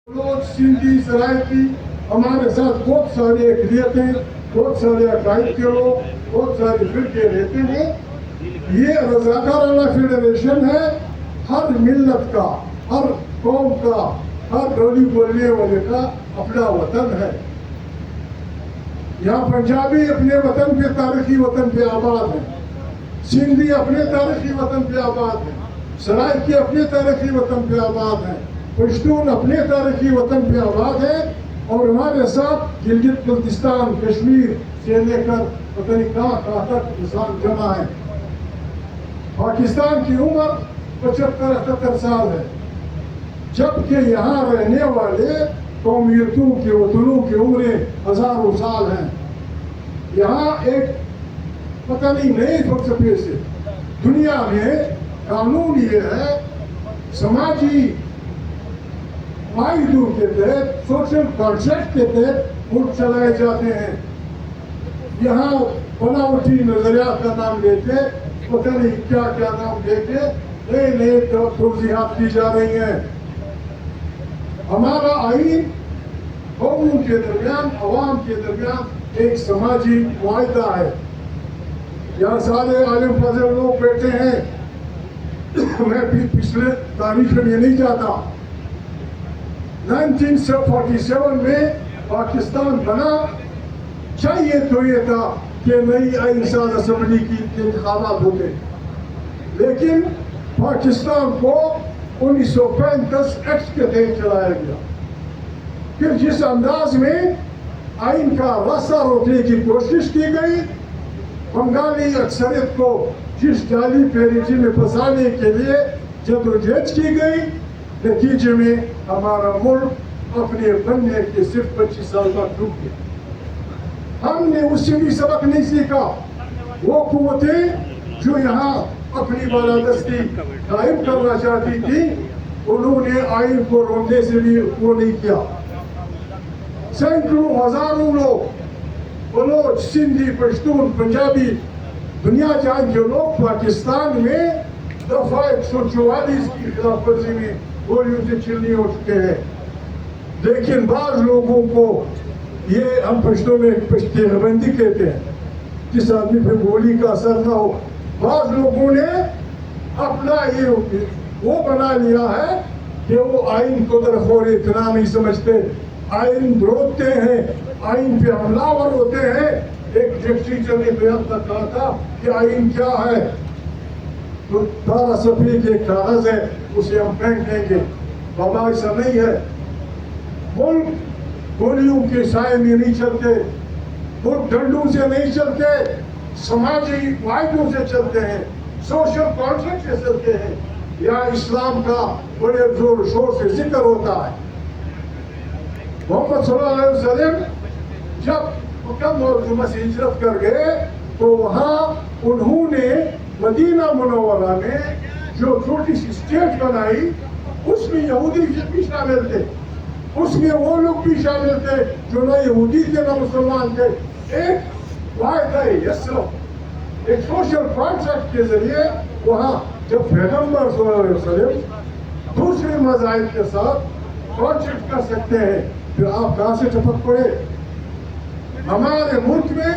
लोग सिंधी सरायती हमारे साथ बहुत सारे अक़लियतें, बहुत सारे अकायद के लोग, बहुत सारे फिरके रहते हैं। ये रज़ाकाराना फेडरेशन है, हर मिल्लत का, हर कौम का, हर बोली बोलने वाले का अपना वतन है। यहाँ पंजाबी अपने वतन पे, तारीखी वतन पे आबाद है, सिंधी अपने तारीखी वतन पे आबाद है, सराइकी अपने तारीखी वतन पे आबाद है, पश्तून अपने तारीखी वतन पे आबाद है। और हमारे साथ गिलगित बल्तिस्तान, कश्मीर से लेकर पता नहीं कहाँ तक इंसान जमा है। पाकिस्तान की उम्र 75-78 साल है, जबकि यहाँ रहने वाले कौमियतों के वतनों की उम्रें हजारों साल हैं। यहाँ एक पता नहीं नए फलसफे से दुनिया में कानून ये है, समाजी मायदों के तहत, सोशल कॉन्ट्रैक्ट के तहत मुल्क चलाए जाते हैं। यहाँ बनावटी नजरियात का नाम लेके पता नहीं क्या क्या नाम लेके नए नए तोज़ीहात की जा रही हैं। हमारा आईन कौमों के दरमियान, अवाम के दरमियान एक समाजी मुआहदा है। यहाँ सारे आलिम फजल लोग बैठे हैं। मैं भी पिछले तारीख में नहीं जाता। 1947 में पाकिस्तान बना, चाहिए तो ये था कि नई आईन साज असम्बली की इंतखाबात होते, लेकिन पाकिस्तान को 1935 एक्ट के तहत चलाया गया। फिर जिस अंदाज में आइन का रास्ता रोकने की कोशिश की गई, बंगाली अक्सरियत को जिस जाली पेरिटी में फंसाने के लिए जदोजहद की गई, नतीजे में हमारा मुल्क अपने बनने के सिर्फ 25 साल बाद डूब गया। हमने उससे भी सबक नहीं सीखा। वो कुव्वतें जो यहाँ अपनी बालादस्ती कायम करना चाहती थी, उन्होंने आइन को रोकने से भी वो नहीं किया। सैकड़ों हजारों लोग, बलोच, सिंधी, पश्तून, पंजाबी, दुनिया जान के लोग पाकिस्तान में दफा 144 की खिलाफ वर्जी में गोलियों से छिलनी हो चुके हैं। लेकिन बाज लोगों को, ये हम पश्तों में पश्तेबंदी कहते हैं, जिस आदमी पे गोली का असर ना हो, बाज लोगों ने अपना ये वो बना लिया है कि वो आइन को दरखोर इतना नहीं समझते, आइन विरोधते हैं, आइन पे हमलावर होते हैं। एक टीचर ने बयान तक कहा था कि आइन क्या है, तो 12 सफ़े के कागज है, उसे हम फेंक देंगे। बाबा ऐसा नहीं है। मुल्क गोलियों के साए में नहीं चलते, मुल्क डंडों से नहीं चलते, समाजी वायदों से चलते हैं, सोशल कॉन्ट्रैक्ट से चलते हैं। या इस्लाम का बड़े जोर शोर से जिक्र होता है। मोहम्मद सल्लल्लाहु अलैहि वसल्लम जब मक्का मुकर्रमा से हिजरत कर गए, तो वहाँ उन्होंने मदीना मुनव्वरा में जो छोटी सी स्टेट बनाई, उसमें यहूदी भी शामिल थे, उसमें वो लोग भी शामिल थे जो न यहूदी थे न मुसलमान थे। एक वायदा यसरफ, एक सोशल कॉन्ट्रैक्ट के जरिए वहाँ जब पैगम्बर सल्लल्लाहु अलैहि वसल्लम दूसरे मज़ाहिब के साथ कॉन्ट्रैक्ट कर सकते हैं, फिर आप कहाँ से टपक पड़े। हमारे मुल्क में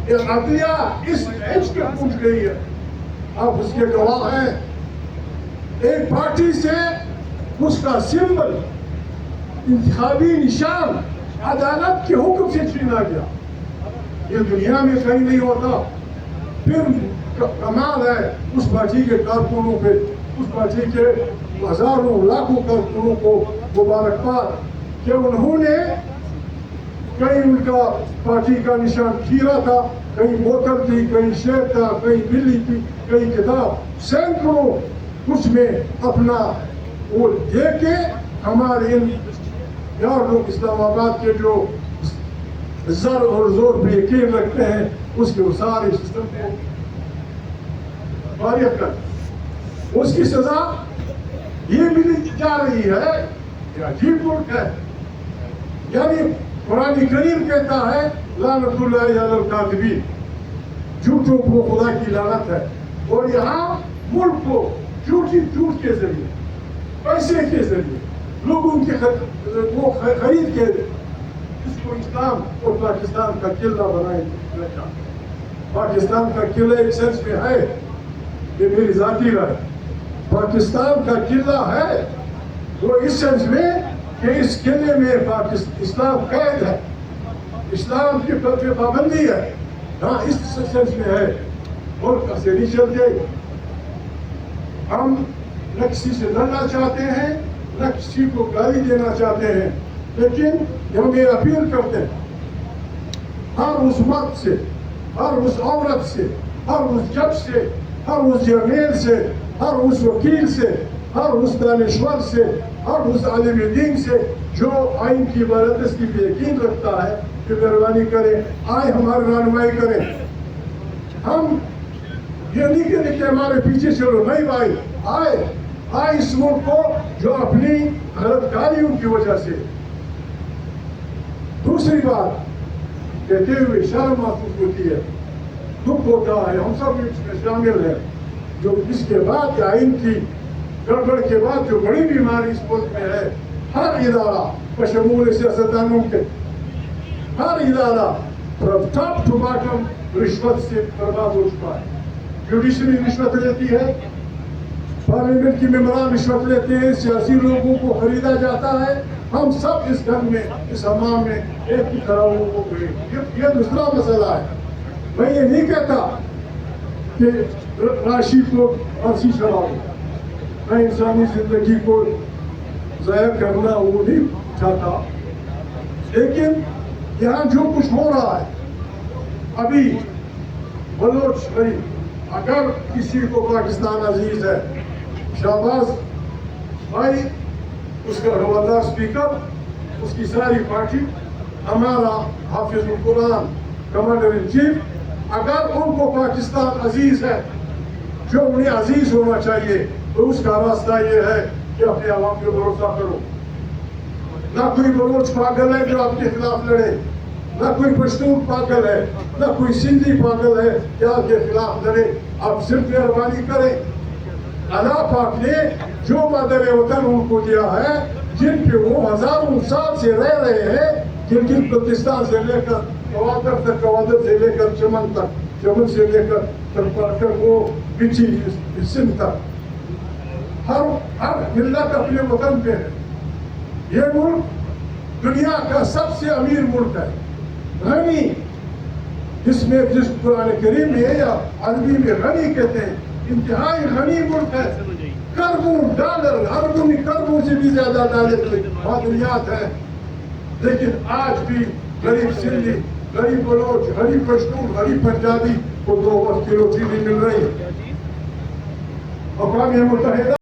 ये अदलिया इस एज पे पहुंच गई है, आप उसके गवाह हैं। एक पार्टी से उसका सिंबल, इंतखाबी निशान अदालत के हुक्म से छीना गया। ये दुनिया में कहीं नहीं होता। फिर कमाल है उस पार्टी के कारकुनों पे, उस पार्टी के हजारों लाखों कारकुनों को मुबारकबाद कि उन्होंने, कहीं उनका पार्टी का निशान खीरा था, कहीं बोतल थी, कहीं शेर था, कहीं बिल्ली थी, कहीं किताब, सैकड़ों उसमें अपना वो दे के हमारे इन यार लोग इस्लामाबाद के जो जर और जोर पे यकीन रखते हैं, उसके सारे सिस्टम को वारियत कर उसकी सजा ये मिली जा रही है। ये अजीब मुल्क है। यानी कुरान करीम कहता है लानतुल्लाहि अलल काज़िबीन, झूठों को खुदा की लानत है। और यहाँ मुल्क को झूठ के जरिए, पैसे के जरिए, लोग उनके वो खरीद के इसको इस्लाम और पाकिस्तान का किला बनाए रखा। पाकिस्तान का किला एक सेंस में है, ये मेरी जाती राय, पाकिस्तान का किला है वो इस सेंस में कि इस किले में पाकिस्तान इस्लाम कैद है, इस्लाम की पाबंदी है। हाँ, इस सेंस में है। और कैसे नहीं चलते, हम न किसी से लड़ना चाहते हैं, न किसी को गाली देना चाहते हैं, लेकिन हम ये अपील करते हैं हर उस मर्द से, हर उस औरत से, हर उस जज से, हर उस जर्नैल से, हर उस वकील से, हर उस दानिश्वर से, हर उस आलिम दीन से जो आइन की बरदस्ती पे यकीन रखता है कि मेहरबानी करें, आए हमारी रहनुमाई करें। हम ये नहीं कहते कि हमारे पीछे चलो, नहीं भाई, आए इस मुल्क को जो अपनी गलतकारियों की वजह से। दूसरी बात कहते हुए शर्म महसूस होती है, दुख होता है, हम सब इसमें शामिल हैं, जो इसके बाद आइन की गड़बड़ के बाद जो बड़ी बीमारी इस मुल्क में है, हर इदारा बशमूल सियासतदानों के, हर इदारा टॉप टू बॉटम रिश्वत से बर्बाद हो चुका है। जुडिशरी रिश्वत लेती है, पार्लियामेंट की मेंबरान रिश्वत लेते हैं, सियासी लोगों को खरीदा जाता है। हम सब इस घर में, इस हमाम में एक ही तरह हो गए। ये दूसरा मसला है। मैं ये नहीं कहता कि राशि को फांसी चढ़ाओ, मैं इंसानी जिंदगी को ज़ाया करना वो नहीं चाहता, लेकिन यहाँ जो कुछ हो रहा है अभी बलोच भाई, अगर किसी को पाकिस्तान अजीज है, शाहबाज भाई, उसका हवाला स्पीकर, उसकी सारी पार्टी, हमारा Hafizul Quran commander in chief, अगर उनको पाकिस्तान अजीज है, जो उन्हें अजीज होना चाहिए, तो उसका रास्ता ये है कि अपने आवाम पे भरोसा करो। ना कोई बलोच पागल है जो आपके खिलाफ लड़े, ना कोई पश्तून पागल है, ना कोई सिंधी पागल है जो आपके खिलाफ लड़े। आप सिर्फ मेहरबानी करें, अल्लाह पाक ने जो मदर वतन उनको दिया है, जिन पे वो हजारों साल से रह रहे हैं, जिन बल्तिस्तान से लेकर कवादर तक, कवादर से लेकर चमन तक, चमन से लेकर वो बिची सिंध तक, हर मिल्लत अपने वतन पे है। ये मुल्क दुनिया का सबसे अमीर मुल्क है, गनी, जिसमें जिस कुरान करीम में या अरबी में गनी कहते हैं, इंतहाई गनी मुल्क है। खरबों डॉलर, अरबों खरबों से भी ज्यादा डॉलर मादनियात है, लेकिन आज भी गरीब सिंधी, गरीब बलोच, गरीब पश्तून, गरीब पंजाबी को 2 वक्त की रोटी नहीं मिल रही। अक़वाम मुत्तहिदा